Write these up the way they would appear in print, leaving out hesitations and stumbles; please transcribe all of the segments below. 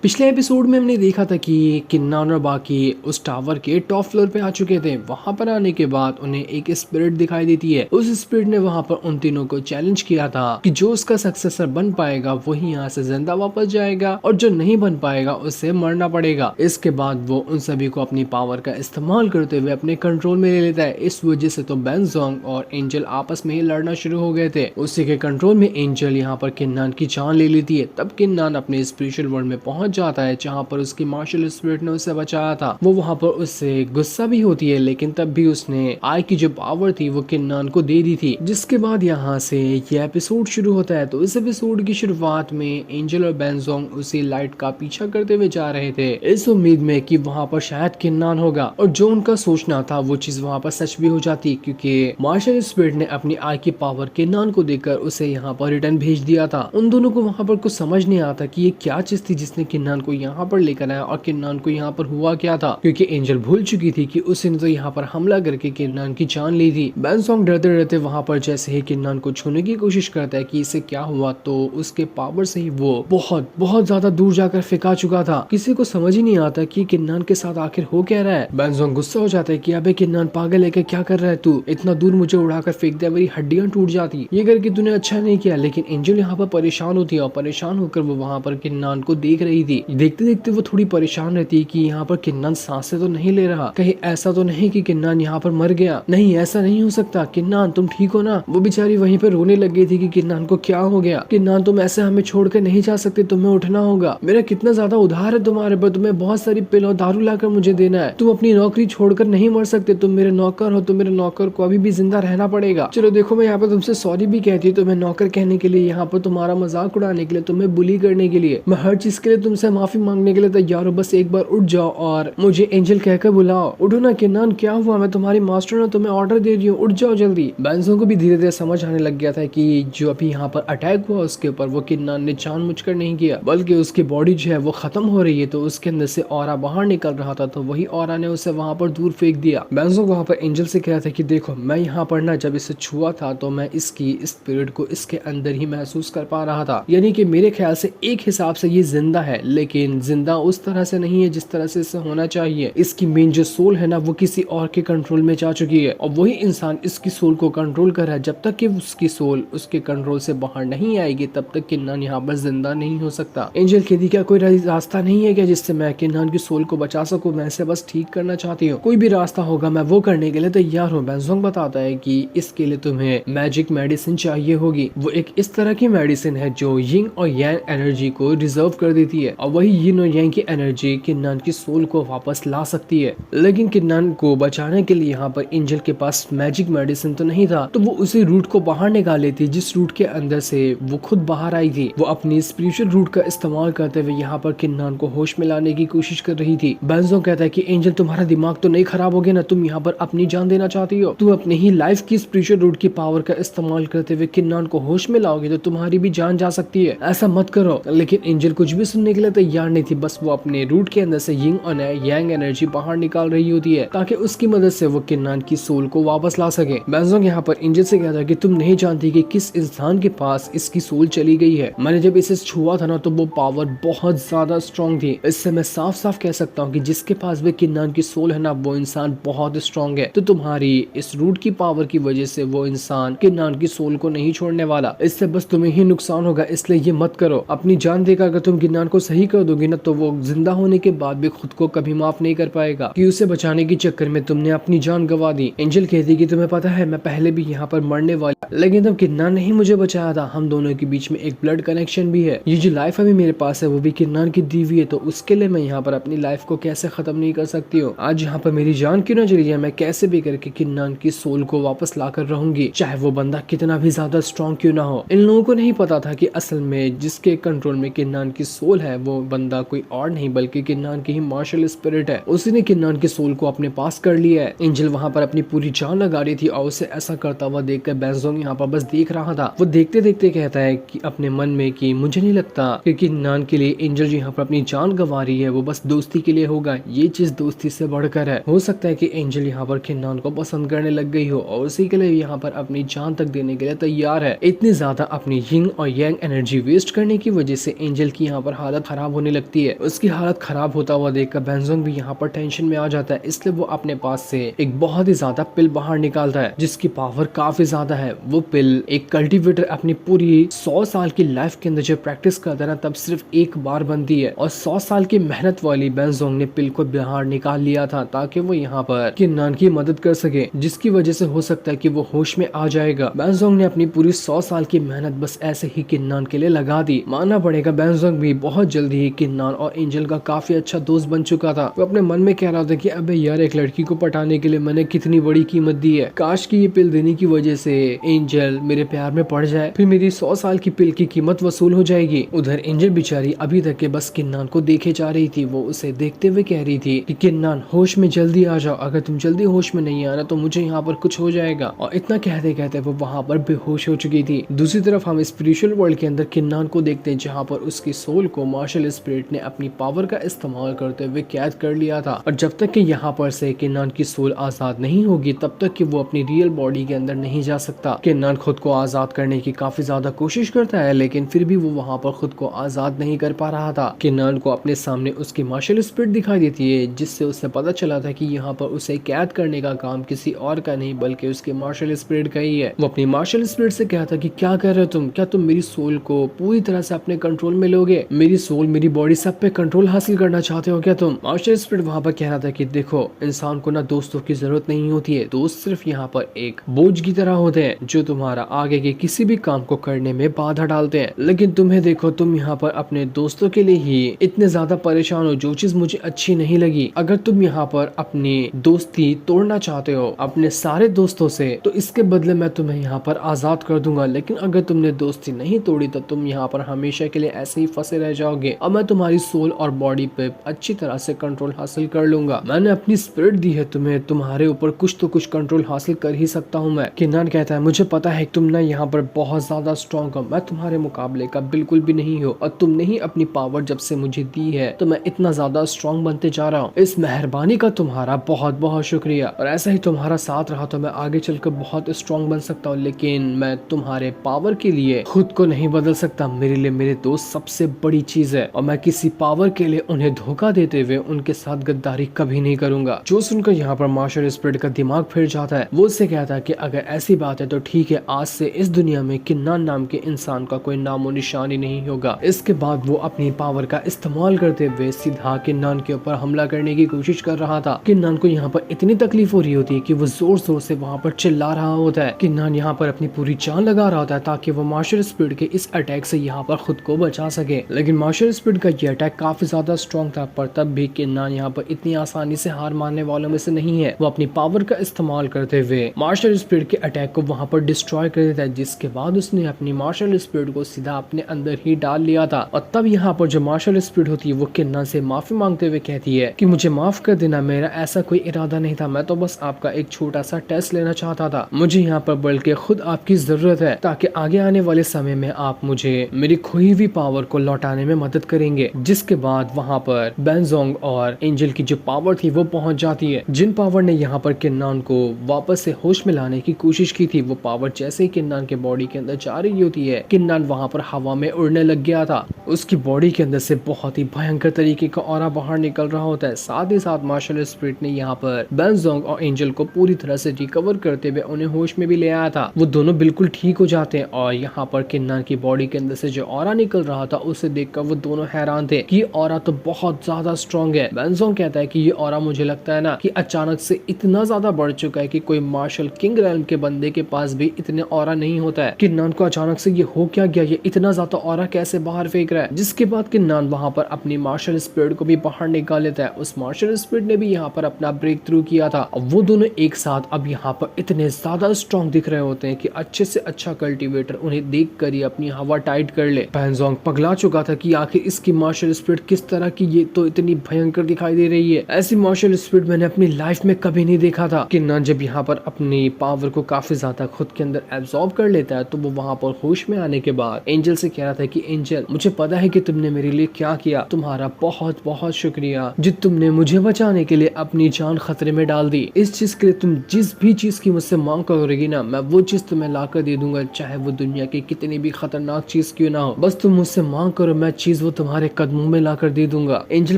पिछले एपिसोड में हमने देखा था कि किन्नान और बाकी उस टावर के टॉप फ्लोर पे आ चुके थे। वहां पर आने के बाद उन्हें एक स्पिरिट दिखाई देती है। उस स्पिरिट ने वहां पर उन तीनों को चैलेंज किया था कि जो उसका सक्सेसर बन पाएगा वही यहाँ से जिंदा वापस जाएगा और जो नहीं बन पाएगा उससे मरना पड़ेगा। इसके बाद वो उन सभी को अपनी पावर का इस्तेमाल करते हुए अपने कंट्रोल में ले लेता है। इस वजह से तो बेनजोंग और एंजल आपस में ही लड़ना शुरू हो गए थे। उसी के कंट्रोल में एंजल यहाँ पर किन्नान की जान ले लेती है। तब किन्नान अपने स्पिरिचुअल वर्ल्ड में पहुंच जाता है जहां पर उसकी मार्शल स्पिरिट ने उसे बचाया था। वो वहां पर उससे गुस्सा भी होती है, लेकिन तब भी उसने आई की जो पावर थी वो किन्नान को दे दी थी। जिसके बाद यहाँ से ये एपिसोड शुरू होता है। तो इस एपिसोड की शुरुआत में एंजल और बेनजोंग उसी लाइट का पीछा करते हुए जा रहे थे, इस उम्मीद में कि वहां पर शायद किन्नान होगा। और जो उनका सोचना था वो चीज वहां पर सच भी हो जाती, क्योंकि मार्शल स्पिरिट ने अपनी आई की पावर किन्नान को देकर उसे यहाँ पर रिटर्न भेज दिया था। उन दोनों को वहां पर कुछ समझ नहीं आता कि ये क्या चीज थी जिसने किन्नान को यहाँ पर लेकर आया और किन्नान को यहाँ पर हुआ क्या था, क्योंकि एंजल भूल चुकी थी कि उसने तो यहाँ पर हमला करके किन्नान की जान ली थी। बेनसोंग डरते डरते वहां पर जैसे ही किन्नान को छूने की कोशिश करता है कि इसे क्या हुआ, तो उसके पावर से ही वो बहुत बहुत ज्यादा दूर जाकर फेंका चुका था। किसी को समझ ही नहीं आता कि किन्नान के साथ आखिर हो क्या रहा है। बेनसोंग गुस्सा हो जाता है कि अबे किन्नान पागल है, क्या कर रहा है तू, इतना दूर मुझे उड़ाकर फेंक दिया, मेरी हड्डियां टूट जाती, ये करके तूने अच्छा नहीं किया। लेकिन एंजल यहाँ पर परेशान होती है और परेशान होकर वो वहां पर किन्नान को देख रही थी। देखते देखते वो थोड़ी परेशान रहती है कि यहाँ पर किन्नान सांसें तो नहीं ले रहा, कहीं ऐसा तो नहीं कि किन्नान यहाँ पर मर गया। नहीं, ऐसा नहीं हो सकता, किन्नान तुम ठीक हो ना। वो बेचारी वहीं पर रोने लग गई थी कि किन्नान को क्या हो गया। किन्नान तुम ऐसे हमें छोड़कर नहीं जा सकते, तुम्हें उठना होगा, मेरा कितना ज्यादा उधार है तुम्हारे पर, तुम्हें बहुत सारी पिल और दारू लाकर मुझे देना है, तुम अपनी नौकरी छोड़कर नहीं मर सकते, तुम मेरे नौकर हो, तो मेरे नौकर को अभी भी जिंदा रहना पड़ेगा। चलो देखो, मैं यहाँ पर तुमसे सॉरी भी कहती हूँ, तुम्हें नौकर कहने के लिए, यहाँ पर तुम्हारा मजाक उड़ाने के लिए, तुम्हें बुली करने के लिए, मैं हर चीज के लिए तुमसे माफी मांगने के लिए तैयार हूँ। बस एक बार उठ जाओ और मुझे एंजल कहकर बुलाओ। उठो ना किन्नान, क्या हुआ, मैं तुम्हारी मास्टर हूँ, तुम्हें ऑर्डर दे रही हूँ, उठ जाओ जल्दी। बेनसोंग को भी धीरे धीरे समझ आने लग गया था कि जो अभी यहाँ पर अटैक हुआ उसके ऊपर वो किन्नान ने जानबूझकर नहीं किया, बल्कि उसकी बॉडी जो है वो खत्म हो रही है, तो उसके अंदर से ऑरा बाहर निकल रहा था, तो वही ऑरा ने उसे वहां पर दूर फेंक दिया। बेनसोंग वहां पर एंजल से कह रहा था कि देखो, मैं यहाँ पर ना जब इसे छुआ था तो मैं इसकी स्पिरिट को इसके अंदर ही महसूस कर पा रहा था, यानी कि मेरे ख्याल से एक हिसाब से ये जिंदा है, लेकिन जिंदा उस तरह से नहीं है जिस तरह से इसे होना चाहिए। इसकी मेन जो सोल है ना वो किसी और के कंट्रोल में जा चुकी है और वही इंसान इसकी सोल को कंट्रोल कर रहा है। जब तक कि उसकी सोल उसके कंट्रोल से बाहर नहीं आएगी तब तक किन्नान यहाँ पर जिंदा नहीं हो सकता। एंजल कहती क्या कोई रास्ता नहीं है क्या जिससे मैं किन्नान की सोल को बचा सकूं, मैं इसे बस ठीक करना चाहती हूँ, कोई भी रास्ता होगा मैं वो करने के लिए तैयार हूँ। बेनसोंग बताता है कि इसके लिए तुम्हें मैजिक मेडिसिन चाहिए होगी। वो एक इस तरह की मेडिसिन है जो यिंग और यांग एनर्जी को रिजर्व कर देती है और वही यिन और यांग की एनर्जी किन्नान की सोल को वापस ला सकती है। लेकिन किन्नान को बचाने के लिए यहाँ पर एंजल के पास मैजिक मेडिसिन तो नहीं था, तो वो उसी रूट को बाहर निकाल लेती जिस रूट के अंदर से वो खुद बाहर आई थी। वो अपनी स्पिरिचुअल रूट का इस्तेमाल करते हुए यहाँ पर किन्नान को होश में लाने की कोशिश कर रही थी। बेनसोंग कहता है कि एंजल तुम्हारा दिमाग तो नहीं खराब हो गया ना, तुम यहाँ पर अपनी जान देना चाहती हो, तुम अपने ही लाइफ की स्पिरिचुअल रूट की पावर का इस्तेमाल करते हुए किन्नान को होश में लाओगे तो तुम्हारी भी जान जा सकती है, ऐसा मत करो। लेकिन एंजल कुछ भी सुनने के लिए तैयार नहीं थी, बस वो अपने रूट के अंदर से यिंग और यांग एनर्जी बाहर निकाल रही होती है ताकि उसकी मदद से वो किन्नान की सोल को वापस ला सके। बेनसोंग यहाँ पर एंजल से कहता है कि तुम नहीं जानती कि किस इंसान के पास इसकी सोल चली गई है। मैंने जब इसे छुआ था ना तो वो पावर बहुत ज्यादा स्ट्रॉन्ग थी, इससे मैं साफ साफ कह सकता हूँ कि जिसके पास भी किन्नान की सोल है ना वो इंसान बहुत स्ट्रॉन्ग है, तो तुम्हारी इस रूट की पावर की वजह से वो इंसान किन्नान की सोल को नहीं छोड़ने वाला, इससे बस तुम्हें ही नुकसान होगा, इसलिए ये मत करो। अपनी जान देकर अगर तुम किन्नान को सही कर दोगी ना तो वो जिंदा होने के बाद भी खुद को कभी माफ नहीं कर पाएगा कि उसे बचाने के चक्कर में तुमने अपनी जान गंवा दी। एंजल कहती कि तुम्हें पता है मैं पहले भी यहाँ पर मरने वाला, लेकिन तब किन्नान ने ही मुझे बचाया था, हम दोनों के बीच में एक ब्लड कनेक्शन भी है, ये जो लाइफ अभी मेरे पास है वो भी किन्नान की दी हुई है, तो उसके लिए मैं यहाँ पर अपनी लाइफ को कैसे खत्म नहीं कर सकती हूँ। आज यहाँ पर मेरी जान क्यों ना चली जाए, मैं कैसे भी करके किन्नान की सोल को वापस ला कर रहूंगी, चाहे वो बंदा कितना भी ज्यादा स्ट्रॉन्ग क्यों ना हो। इन लोगों को नहीं पता था कि असल में जिसके कंट्रोल में किन्नान की सोल है वो बंदा कोई और नहीं बल्कि किन्नान की ही मार्शल स्पिरिट है, उसी ने किन्नान की सोल को अपने पास कर लिया है। एंजल वहां पर अपनी पूरी जान लगा रही थी और उसे ऐसा करता हुआ देखकर बेनसोंग यहाँ पर बस देख रहा था। वो देखते देखते कहता है कि अपने मन में कि मुझे नहीं लगता कि किन्नान के लिए एंजल जो यहाँ पर अपनी जान गंवा रही है वो बस दोस्ती के लिए होगा, ये चीज दोस्ती से बढ़कर है। हो सकता है कि एंजल यहाँ पर किन्नान को पसंद करने लग गई हो और उसी के लिए यहाँ पर अपनी जान तक देने के लिए तैयार है। इतनी ज्यादा अपनी यिंग और यांग एनर्जी वेस्ट करने की वजह से एंजल की यहाँ पर हालत खराब होने लगती है। उसकी हालत खराब होता हुआ देखकर बेंजोंग भी यहाँ पर टेंशन में आ जाता है, इसलिए वो अपने पास से एक बहुत ही ज्यादा पिल बाहर निकालता है जिसकी पावर काफी ज्यादा है। वो पिल एक कल्टीवेटर अपनी पूरी 100 साल की लाइफ के अंदर जब प्रैक्टिस करता है ना तब सिर्फ एक बार बनती है, और 100 साल की मेहनत वाली बेंजोंग ने पिल को बाहर निकाल लिया था ताकि वो यहाँ पर किन्नान की मदद कर सके, जिसकी वजह से हो सकता है कि वो होश में आ जाएगा। बेंजोंग ने अपनी पूरी 100 साल की मेहनत बस ऐसे ही किन्नान के लिए लगा दी। मानना पड़ेगा बेंजोंग भी बहुत जल्दी ही किन्नान और एंजल का काफी अच्छा दोस्त बन चुका था। वो अपने मन में कह रहा था कि अबे यार, एक लड़की को पटाने के लिए मैंने कितनी बड़ी कीमत दी है, काश की ये पिल देने की वजह से एंजल मेरे प्यार में पड़ जाए, फिर मेरी 100 साल की पिल की कीमत वसूल हो जाएगी। उधर एंजल बेचारी अभी तक के बस किन्नान को देखे जा रही थी। वो उसे देखते हुए कह रही थी कि किन्नान होश में जल्दी आ जाओ, अगर तुम जल्दी होश में नहीं आना तो मुझे यहाँ पर कुछ हो जाएगा। और इतना कहते कहते वो वहाँ पर बेहोश हो चुकी थी। दूसरी तरफ हम स्पिरिचुअल वर्ल्ड के अंदर किन्नान को देखते हैं, जहाँ पर उसकी सोल को मार्शल स्पिरिट ने अपनी पावर का इस्तेमाल करते हुए कैद कर लिया था, और जब तक कि यहाँ पर से किन्नान की सोल आजाद नहीं होगी तब तक कि वो अपनी रियल बॉडी के अंदर नहीं जा सकता। किन्नान खुद को आजाद करने की काफी ज्यादा कोशिश करता है, लेकिन फिर भी वो वहाँ पर खुद को आजाद नहीं कर पा रहा था। किन्नान को अपने सामने उसकी मार्शल स्पिरिट दिखाई देती है, जिससे उसे पता चला था कि यहाँ पर उसे कैद करने का काम किसी और का नहीं बल्कि उसके मार्शल स्पिरिट का ही है। वो अपनी मार्शल स्पिरिट से कहता कि क्या कर रहे हो तुम, क्या तुम मेरी सोल को पूरी तरह से अपने कंट्रोल में लोगे, मेरी सोल मेरी बॉडी सब पे कंट्रोल हासिल करना चाहते हो क्या तुम। मार्शल स्पिरिट वहाँ पर कह रहा था कि देखो, इंसान को ना दोस्तों की जरूरत नहीं होती है, दोस्त सिर्फ यहाँ पर एक बोझ की तरह होते हैं जो तुम्हारा आगे के किसी भी काम को करने में बाधा डालते हैं। लेकिन तुम्हें देखो, तुम यहाँ पर अपने दोस्तों के लिए ही इतने ज्यादा परेशान हो, जो चीज मुझे अच्छी नहीं लगी। अगर तुम यहाँ पर अपनी दोस्ती तोड़ना चाहते हो अपने सारे दोस्तों से, तो इसके बदले मैं तुम्हें यहाँ पर आजाद कर दूंगा, लेकिन अगर तुमने दोस्ती नहीं तोड़ी तो तुम यहाँ पर हमेशा के लिए ऐसे ही फंसे रह जाओगे, और मैं तुम्हारी सोल और बॉडी पे अच्छी तरह से कंट्रोल हासिल कर लूंगा। मैंने अपनी स्पिरिट दी है तुम्हें, तुम्हारे ऊपर कुछ तो कुछ कंट्रोल हासिल कर ही सकता हूँ मैं। किन्नान कहता है मुझे पता है तुम ना यहाँ पर बहुत ज्यादा स्ट्रॉन्ग हो, मैं तुम्हारे मुकाबले का बिल्कुल भी नहीं हो, और तुमने ही अपनी पावर जब से मुझे दी है तो मैं इतना ज्यादा स्ट्रॉन्ग बनते जा रहा हूँ। इस मेहरबानी का तुम्हारा बहुत बहुत शुक्रिया, और ऐसा ही तुम्हारा साथ रहा तो मैं आगे चलकर बहुत स्ट्रॉन्ग बन सकता हूँ, लेकिन मैं तुम्हारे पावर के लिए खुद को नहीं बदल सकता। मेरे लिए मेरे दोस्त सबसे बड़ी चीज है, और मैं किसी पावर के लिए उन्हें धोखा देते हुए उनके साथ गद्दारी कभी नहीं करूंगा। जो सुनकर यहाँ पर मार्शल स्पिरिट का दिमाग फिर जाता है। वो उससे कहता है कि अगर ऐसी बात है तो ठीक है, आज से इस दुनिया में किन्नान नाम के इंसान का कोई नामो निशान ही नहीं होगा। इसके बाद वो अपनी पावर का इस्तेमाल करते हुए सीधा किन्नान के ऊपर हमला करने की कोशिश कर रहा था। किन्नान को यहाँ पर इतनी तकलीफ हो रही होती है कि वो जोर जोर से वहाँ पर चिल्ला रहा होता है। किन्नान यहाँ पर अपनी पूरी जान लगा रहा होता है ताकि वो मार्शल स्पिरिट के इस अटैक से यहाँ पर खुद को बचा सके, लेकिन मार्शल स्पिरिट का ये अटैक काफी ज्यादा स्ट्रॉन्ग था। पर तब भी किन्नान यहाँ पर इतनी आसानी से हार मानने वालों में से नहीं है। वो अपनी पावर का इस्तेमाल करते हुए मार्शल स्पिरिट के अटैक को वहाँ पर डिस्ट्रॉय कर देता है, जिसके बाद उसने अपनी मार्शल स्पिरिट को सीधा अपने अंदर ही डाल लिया था। और तब यहाँ पर जो मार्शल स्पिरिट होती है वो किन्नान से माफी मांगते हुए कहती है कि मुझे माफ कर देना, मेरा ऐसा कोई इरादा नहीं था, मैं तो बस आपका एक छोटा सा टेस्ट लेना चाहता था। मुझे यहाँ पर बल्कि खुद आपकी जरूरत है ताकि आगे आने वाले समय में आप मुझे मेरी खोई हुई पावर को लौटाने में मदद करेंगे। जिसके बाद वहाँ पर बेंजोंग और एंजल की जो पावर थी वो पहुंच जाती है। जिन पावर ने यहाँ पर किन्नान को वापस से होश में लाने की कोशिश की थी, वो पावर जैसे ही किन्नान के बॉडी के अंदर जा रही होती है, किन्नान वहाँ पर हवा में उड़ने लग गया था। उसकी बॉडी के अंदर से बहुत ही भयंकर तरीके का ऑरा बाहर निकल रहा होता है। साथ ही साथ मार्शल स्पिरिट ने यहाँ पर बेंजोंग और एंजल को पूरी तरह से रिकवर करते हुए उन्हें होश में भी ले आया था। वो दोनों बिल्कुल ठीक हो जाते हैं, और यहाँ पर किन्नान की बॉडी के अंदर से जो ऑरा निकल रहा था उसे देखकर वो दोनों हैरान थे कि ऑरा तो बहुत ज्यादा स्ट्रॉन्ग है। बेंजोंग कहता है कि ये ऑरा मुझे लगता है ना कि अचानक से इतना ज्यादा बढ़ चुका है कि कोई मार्शल किंग रैल्म के बंदे के पास भी इतने ऑरा नहीं होता है। किन्नान को अचानक से ये हो क्या गया, ये इतना ज्यादा ऑरा कैसे बाहर फेंक रहा है। जिसके बाद किन्नान वहाँ पर अपनी मार्शल स्पिरिट को भी बाहर निकाल लेता है। उस मार्शल स्पिरिट ने भी यहाँ पर अपना ब्रेक थ्रू किया था, और वो दोनों एक साथ अब यहाँ पर इतने ज्यादा स्ट्रॉन्ग दिख रहे होते हैं कि अच्छे से अच्छा कल्टीवेटर उन्हें देख कर ही अपनी हवा टाइट कर ले। बेंजोंग पगला चुका था कि आखिर इसकी मार्शल स्पिरिट किस तरह की, ये तो इतनी भयंकर दिखाई दे रही है, ऐसी मार्शल स्पिरिट मैंने अपनी लाइफ में कभी नहीं देखा था। किन्नान जब यहाँ पर अपनी पावर को काफी ज्यादा खुद के अंदर एब्जॉर्ब कर लेता है तो वो वहाँ पर होश में आने के बाद एंजल से कह रहा था कि एंजल, मुझे पता है कि तुमने मेरे लिए क्या किया, तुम्हारा बहुत बहुत शुक्रिया जो तुमने मुझे बचाने के लिए अपनी जान खतरे में डाल दी। इस चीज के लिए तुम जिस भी चीज की मुझसे मांग करोगी ना, मैं वो चीज तुम्हें ला कर दे दूंगा, चाहे वो दुनिया की कितनी भी खतरनाक चीज क्यों ना हो। बस तुम मुझसे मांग करो, मैं चीज चीज वो तुम्हारे कदमों में ला कर दे दूंगा। एंजल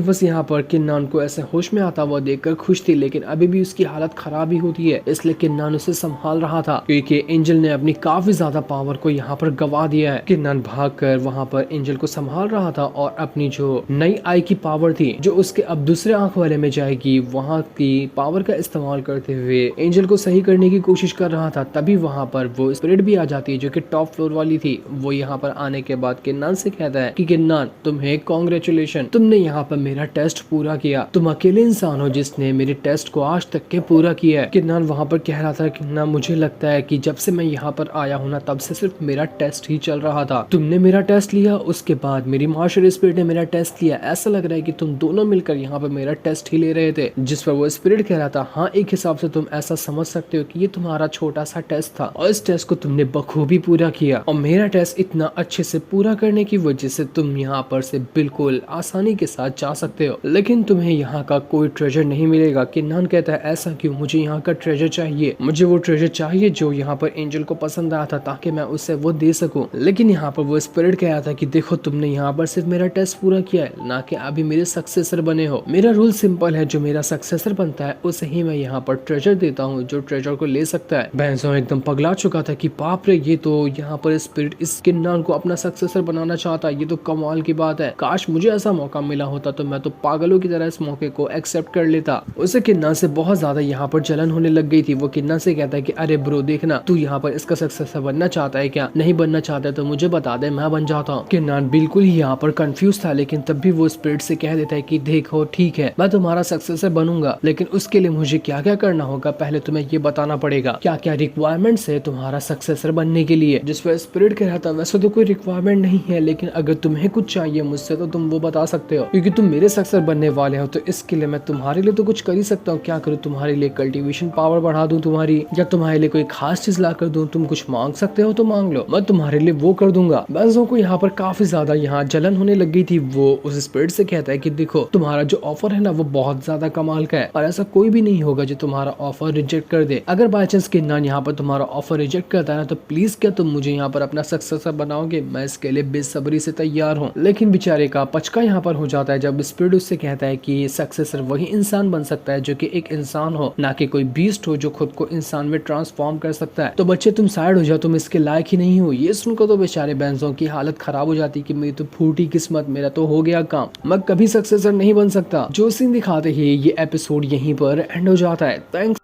बस यहाँ पर किन्नान को ऐसे होश में आता हुआ देखकर खुश थी, लेकिन अभी भी उसकी हालत खराब ही होती है, इसलिए किन्नान उसे संभाल रहा था क्योंकि एंजल ने अपनी काफी ज्यादा पावर को यहाँ पर गवा दिया है। किन्नान भागकर वहाँ पर एंजल को संभाल रहा था और अपनी जो नई आई की पावर थी जो उसके अब दूसरे आंख वाले में जाएगी, वहाँ की पावर का इस्तेमाल करते हुए एंजल को सही करने की कोशिश कर रहा था। तभी वहाँ पर वो स्पिरिट भी आ जाती है जो कि टॉप फ्लोर वाली थी। वो यहाँ पर आने के बाद किन्नान से कहता है कि किन्नान, तुम्हें कांग्रेचुलेशन, तुमने यहाँ पर मेरा टेस्ट पूरा किया। तुम अकेले इंसान हो जिसने मेरे टेस्ट को आज तक के पूरा किया है। किन्नान वहाँ पर कह रहा था कि ना, मुझे लगता है कि जब से मैं यहाँ पर आया हूँ ना, तब से सिर्फ मेरा टेस्ट ही चल रहा था। तुमने मेरा टेस्ट लिया, उसके बाद मेरी मार्शल स्पिरिट ने मेरा टेस्ट लिया। ऐसा लग रहा है कि तुम दोनों मिलकर यहाँ पर मेरा टेस्ट ही ले रहे थे। जिस पर वो स्पिरिट कह रहा था, हाँ, एक हिसाब से तुम ऐसा समझ सकते हो कि ये तुम्हारा छोटा सा टेस्ट था और इस टेस्ट को तुमने बखूबी पूरा किया और मेरा टेस्ट इतना अच्छे से पूरा करने की वजह से तुम यहाँ पर से बिल्कुल आसानी के साथ जा सकते हो, लेकिन तुम्हें यहाँ का कोई ट्रेजर नहीं मिलेगा। किन्नान कहता है, ऐसा क्यों? मुझे यहाँ का ट्रेजर चाहिए, मुझे वो ट्रेजर चाहिए जो यहाँ पर एंजल को पसंद आया था ताकि मैं उसे वो दे सकूं। लेकिन यहाँ पर वो स्पिरिट कह रहा था कि देखो, तुमने यहाँ पर सिर्फ मेरा टेस्ट पूरा किया है, ना कि अभी मेरे सक्सेसर बने हो। मेरा रूल सिंपल है, जो मेरा सक्सेसर बनता है उसे ही मैं यहाँ पर ट्रेजर देता हूँ, जो ट्रेजर को ले सकता है। बैंसो एकदम पगला चुका था कि बाप रे, ये तो यहाँ पर स्पिरिट इस किन्नान को अपना सक्सेसर बनाना चाहता है। ये तो कमाल की बात है, काश मुझे ऐसा मौका मिला होता तो मैं तो पागलों की तरह इस मौके को एक्सेप्ट कर लेता। उसे किन्नान से बहुत ज्यादा यहाँ पर जलन होने लग गई थी। वो किन्नान से कहता है कि अरे ब्रो, देखना, तू यहाँ पर इसका सक्सेसर बनना चाहता है क्या? नहीं बनना चाहता तो मुझे बता दे, मैं बन जाता हूँ। किन्नान बिल्कुल ही यहाँ पर कंफ्यूज था, लेकिन तब भी वो स्पिरिट से कह देता है कि देखो, ठीक है, मैं तुम्हारा सक्सेसर बनूंगा, लेकिन उसके लिए मुझे क्या क्या करना होगा पहले तुम्हें ये बताना पड़ेगा। क्या क्या रिक्वायरमेंट्स है तुम्हारा सक्सेसर बनने के लिए? जिस पर स्पिरिट कह रहा था, वैसे तो कोई रिक्वायरमेंट नहीं है, लेकिन अगर तुम्हें कुछ चाहिए मुझसे तो तुम वो बता सकते हो, क्योंकि तुम मेरे सक्सेसर बनने वाले हो। तो इसके लिए मैं तुम्हारे लिए तो कुछ कर ही सकता हूँ। क्या करूँ? तुम्हारे लिए कल्टीवेशन पावर बढ़ा दूं तुम्हारी, या तुम्हारे लिए कोई खास चीज ला कर दूं? तुम कुछ मांग सकते हो तो मांग लो, मैं तुम्हारे लिए वो कर दूंगा। बैंसो को यहाँ पर काफी ज्यादा यहाँ जलन होने लग गई थी। वो उस स्पिरिट से कहता है कि देखो, तुम्हारा जो ऑफर है ना, वो बहुत ज्यादा कमाल का है और ऐसा कोई भी नहीं होगा जो तुम्हारा ऑफर रिजेक्ट कर दे। अगर बाय चांस किन्नान यहाँ पर तुम्हारा ऑफर रिजेक्ट करता है ना, तो प्लीज क्या तुम मुझे यहाँ पर अपना सक्सेसर बनाओगे? मैं इसके लिए बेसब्री से तैयार हूँ। लेकिन बेचारे का पचका यहाँ पर हो जाता है जब स्पिरिट उससे कहता है कि सक्सेसर वही इंसान बन सकता है जो कि एक इंसान हो, ना कि कोई बीस्ट हो जो खुद को इंसान में ट्रांसफॉर्म कर सकता है। तो बच्चे, तुम साइड हो जाओ, तुम इसके लायक ही नहीं हो। ये सुनकर तो बेचारे बैंसो की हालत खराब हो जाती कि मेरी तो फूटी किस्मत, मेरा तो हो गया काम, मैं कभी सक्सेसर नहीं बन सकता। जो सीन दिखाते ही ये एपिसोड यहीं पर एंड हो जाता है। थैंक्स।